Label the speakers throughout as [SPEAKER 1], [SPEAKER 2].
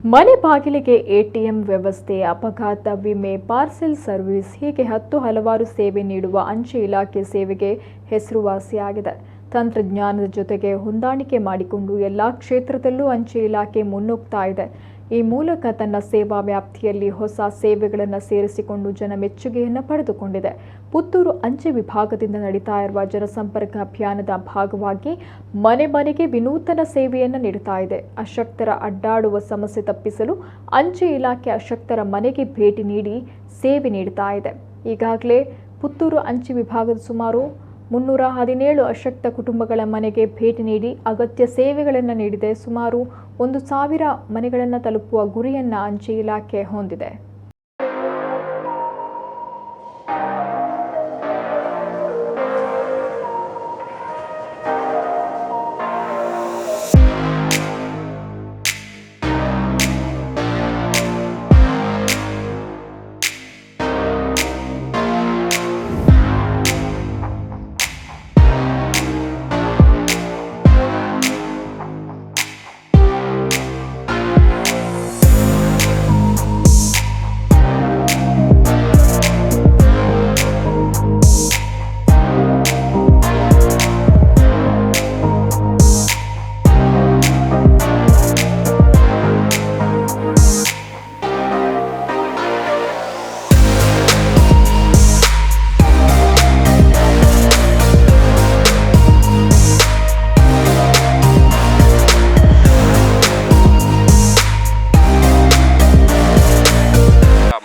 [SPEAKER 1] ಮನೆ ಬಾಗಿಲಿಗೆ ಎಟಿಎಂ ವ್ಯವಸ್ಥೆ, ಅಪಘಾತ ವಿಮೆ, ಪಾರ್ಸೆಲ್ ಸರ್ವಿಸ್ ಹೀಗೆ ಹಲವಾರು ಸೇವೆ ನೀಡುವ ಅಂಚೆ ಇಲಾಖೆ ಸೇವೆಗೆ ಹೆಸರುವಾಸಿಯಾಗಿದೆ. ತಂತ್ರಜ್ಞಾನದ ಜೊತೆಗೆ ಹೊಂದಾಣಿಕೆ ಮಾಡಿಕೊಂಡು ಎಲ್ಲಾ ಕ್ಷೇತ್ರದಲ್ಲೂ ಅಂಚೆ ಇಲಾಖೆ ಮುನ್ನುಗ್ತಾ ಇದೆ. ಈ ಮೂಲಕ ತನ್ನ ಸೇವಾ ವ್ಯಾಪ್ತಿಯಲ್ಲಿ ಹೊಸ ಸೇವೆಗಳನ್ನು ಸೇರಿಸಿಕೊಂಡು ಜನ ಮೆಚ್ಚುಗೆಯನ್ನು ಪಡೆದುಕೊಂಡಿದೆ. ಪುತ್ತೂರು ಅಂಚೆ ವಿಭಾಗದಿಂದ ನಡೀತಾ ಇರುವ ಜನಸಂಪರ್ಕ ಅಭಿಯಾನದ ಭಾಗವಾಗಿ ಮನೆ ಮನೆಗೆ ವಿನೂತನ ಸೇವೆಯನ್ನು ನೀಡುತ್ತಾ ಇದೆ. ಅಶಕ್ತರ ಅಡ್ಡಾಡುವ ಸಮಸ್ಯೆ ತಪ್ಪಿಸಲು ಅಂಚೆ ಇಲಾಖೆ ಅಶಕ್ತರ ಮನೆಗೆ ಭೇಟಿ ನೀಡಿ ಸೇವೆ ನೀಡುತ್ತಾ ಇದೆ. ಈಗಾಗಲೇ ಪುತ್ತೂರು ಅಂಚೆ ವಿಭಾಗದ ಸುಮಾರು 317 ಅಶಕ್ತ ಕುಟುಂಬಗಳ ಮನೆಗೆ ಭೇಟಿ ನೀಡಿ ಅಗತ್ಯ ಸೇವೆಗಳನ್ನು ನೀಡಿದೆ. ಸುಮಾರು 1,000 ಮನೆಗಳನ್ನು ತಲುಪುವ ಗುರಿಯನ್ನು ಅಂಚೆ ಇಲಾಖೆ ಹೊಂದಿದೆ.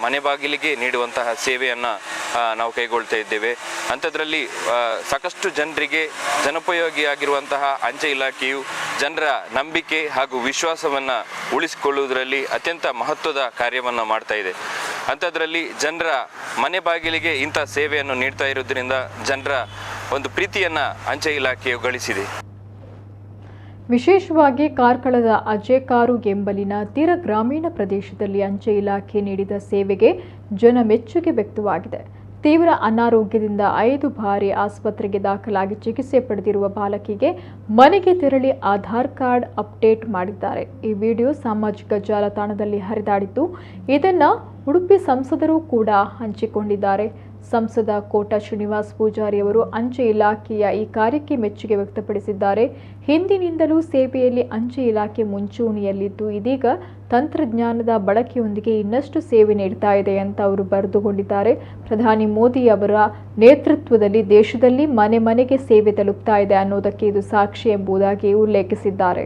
[SPEAKER 2] ಮನೆ ಬಾಗಿಲಿಗೆ ನೀಡುವಂತಹ ಸೇವೆಯನ್ನು ನಾವು ಕೈಗೊಳ್ತಾ ಇದ್ದೇವೆ. ಅಂಥದ್ರಲ್ಲಿ ಸಾಕಷ್ಟು ಜನರಿಗೆ ಜನೋಪಯೋಗಿಯಾಗಿರುವಂತಹ ಅಂಚೆ ಇಲಾಖೆಯು ಜನರ ನಂಬಿಕೆ ಹಾಗೂ ವಿಶ್ವಾಸವನ್ನು ಉಳಿಸಿಕೊಳ್ಳುವುದರಲ್ಲಿ ಅತ್ಯಂತ ಮಹತ್ವದ ಕಾರ್ಯವನ್ನು ಮಾಡ್ತಾ ಇದೆ. ಅಂಥದ್ರಲ್ಲಿ ಜನರ ಮನೆ ಬಾಗಿಲಿಗೆ ಇಂಥ ಸೇವೆಯನ್ನು ನೀಡ್ತಾ ಇರೋದ್ರಿಂದ ಜನರ ಒಂದು ಪ್ರೀತಿಯನ್ನು ಅಂಚೆ ಇಲಾಖೆಯು ಗಳಿಸಿದೆ.
[SPEAKER 1] ವಿಶೇಷವಾಗಿ ಕಾರ್ಕಳದ ಅಜೇಕಾರು ಎಂಬಲಿನ ತೀರ ಗ್ರಾಮೀಣ ಪ್ರದೇಶದಲ್ಲಿ ಅಂಚೆ ಇಲಾಖೆ ನೀಡಿದ ಸೇವೆಗೆ ಜನ ಮೆಚ್ಚುಗೆ ವ್ಯಕ್ತವಾಗಿದೆ. ತೀವ್ರ ಅನಾರೋಗ್ಯದಿಂದ 5 ಬಾರಿ ಆಸ್ಪತ್ರೆಗೆ ದಾಖಲಾಗಿ ಚಿಕಿತ್ಸೆ ಪಡೆದಿರುವ ಬಾಲಕಿಗೆ ಮನೆಗೆ ತೆರಳಿ ಆಧಾರ್ ಕಾರ್ಡ್ ಅಪ್ಡೇಟ್ ಮಾಡಿದ್ದಾರೆ. ಈ ವಿಡಿಯೋ ಸಾಮಾಜಿಕ ಜಾಲತಾಣದಲ್ಲಿ ಹರಿದಾಡಿದ್ದು, ಇದನ್ನು ಉಡುಪಿ ಸಂಸದರು ಕೂಡ ಹಂಚಿಕೊಂಡಿದ್ದಾರೆ. ಸಂಸದ ಕೋಟ ಶ್ರೀನಿವಾಸ್ ಪೂಜಾರಿ ಅವರು ಅಂಚೆ ಇಲಾಖೆಯ ಈ ಕಾರ್ಯಕ್ಕೆ ಮೆಚ್ಚುಗೆ ವ್ಯಕ್ತಪಡಿಸಿದ್ದಾರೆ. ಹಿಂದಿನಿಂದಲೂ ಸೇವೆಯಲ್ಲಿ ಅಂಚೆ ಇಲಾಖೆ ಮುಂಚೂಣಿಯಲ್ಲಿದ್ದು, ಇದೀಗ ತಂತ್ರಜ್ಞಾನದ ಬಳಕೆಯೊಂದಿಗೆ ಇನ್ನಷ್ಟು ಸೇವೆ ನೀಡ್ತಾ ಇದೆ ಅಂತ ಅವರು ಬರೆದುಕೊಂಡಿದ್ದಾರೆ. ಪ್ರಧಾನಿ ಮೋದಿ ಅವರ ನೇತೃತ್ವದಲ್ಲಿ ದೇಶದಲ್ಲಿ ಮನೆ ಮನೆಗೆ ಸೇವೆ ತಲುಪ್ತಾ ಇದೆ ಅನ್ನೋದಕ್ಕೆ ಇದು ಸಾಕ್ಷಿ ಎಂಬುದಾಗಿ ಉಲ್ಲೇಖಿಸಿದ್ದಾರೆ.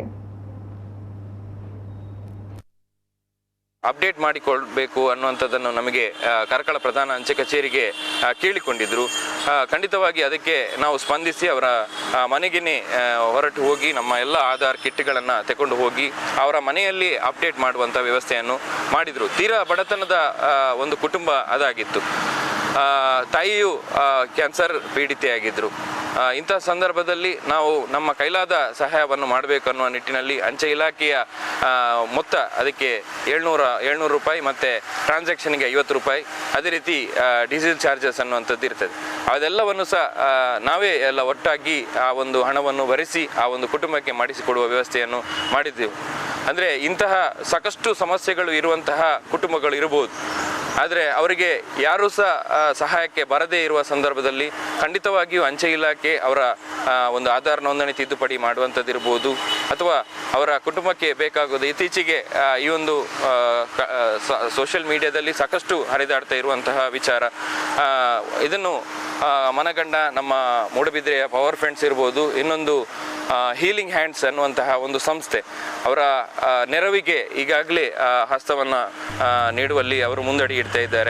[SPEAKER 2] ಅಪ್ಡೇಟ್ ಮಾಡಿಕೊಳ್ಬೇಕು ಅನ್ನುವಂಥದ್ದನ್ನು ನಮಗೆ ಕಾರ್ಕಳ ಪ್ರಧಾನ ಅಂಚೆ ಕಚೇರಿಗೆ ಕೇಳಿಕೊಂಡಿದ್ದರು. ಖಂಡಿತವಾಗಿ ಅದಕ್ಕೆ ನಾವು ಸ್ಪಂದಿಸಿ ಅವರ ಮನೆಗೇ ಹೊರಟು ಹೋಗಿ ನಮ್ಮ ಎಲ್ಲ ಆಧಾರ್ ಕಿಟ್ಗಳನ್ನು ತಗೊಂಡು ಹೋಗಿ ಅವರ ಮನೆಯಲ್ಲಿ ಅಪ್ಡೇಟ್ ಮಾಡುವಂಥ ವ್ಯವಸ್ಥೆಯನ್ನು ಮಾಡಿದರು. ತೀರಾ ಬಡತನದ ಒಂದು ಕುಟುಂಬ ಅದಾಗಿತ್ತು. ತಾಯಿಯು ಕ್ಯಾನ್ಸರ್ ಪೀಡಿತೆಯಾಗಿದ್ದರು. ಇಂಥ ಸಂದರ್ಭದಲ್ಲಿ ನಾವು ನಮ್ಮ ಕೈಲಾದ ಸಹಾಯವನ್ನು ಮಾಡಬೇಕು ಅನ್ನುವ ನಿಟ್ಟಿನಲ್ಲಿ ಅಂಚೆ ಇಲಾಖೆಯ ಮೊತ್ತ ಅದಕ್ಕೆ 700 ರೂಪಾಯಿ ಮತ್ತು ಟ್ರಾನ್ಸಾಕ್ಷನ್ಗೆ 50 ರೂಪಾಯಿ, ಅದೇ ರೀತಿ ಡೀಸೆಲ್ ಚಾರ್ಜಸ್ ಅನ್ನುವಂಥದ್ದು ಇರ್ತದೆ. ಅದೆಲ್ಲವನ್ನು ಸಹ ನಾವೇ ಎಲ್ಲ ಒಟ್ಟಾಗಿ ಆ ಒಂದು ಹಣವನ್ನು ಭರಿಸಿ ಆ ಒಂದು ಕುಟುಂಬಕ್ಕೆ ಮಾಡಿಸಿಕೊಡುವ ವ್ಯವಸ್ಥೆಯನ್ನು ಮಾಡಿದ್ದೆವು. ಅಂದರೆ ಇಂತಹ ಸಾಕಷ್ಟು ಸಮಸ್ಯೆಗಳು ಇರುವಂತಹ ಕುಟುಂಬಗಳು ಇರಬಹುದು. ಆದರೆ ಅವರಿಗೆ ಯಾರೂ ಸಹ ಸಹಾಯಕ್ಕೆ ಬರದೇ ಇರುವ ಸಂದರ್ಭದಲ್ಲಿ ಖಂಡಿತವಾಗಿಯೂ ಅಂಚೆ ಇಲಾಖೆ ಅವರ ಒಂದು ಆಧಾರ್ ನೋಂದಣಿ ತಿದ್ದುಪಡಿ ಮಾಡುವಂಥದ್ದಿರ್ಬೋದು, ಅಥವಾ ಅವರ ಕುಟುಂಬಕ್ಕೆ ಬೇಕಾಗೋದು ಇತ್ತೀಚೆಗೆ ಈ ಒಂದು ಸೋಷಿಯಲ್ ಮೀಡಿಯಾದಲ್ಲಿ ಸಾಕಷ್ಟು ಹರಿದಾಡ್ತಾ ಇರುವಂತಹ ವಿಚಾರ, ಇದನ್ನು ಮನಗಂಡ ನಮ್ಮ ಮೂಡಬಿದ್ರೆಯ ಪವರ್ ಫ್ರೆಂಡ್ಸ್ ಇರ್ಬೋದು, ಇನ್ನೊಂದು ಹೀಲಿಂಗ್ ಹ್ಯಾಂಡ್ಸ್ ಅನ್ನುವಂತಹ ಒಂದು ಸಂಸ್ಥೆ ಅವರ ನೆರವಿಗೆ ಈಗಾಗಲೇ ಹಸ್ತವನ್ನು ನೀಡುವಲ್ಲಿ ಅವರು ಮುಂದಡಿ ಇಡ್ತಾ ಇದ್ದಾರೆ.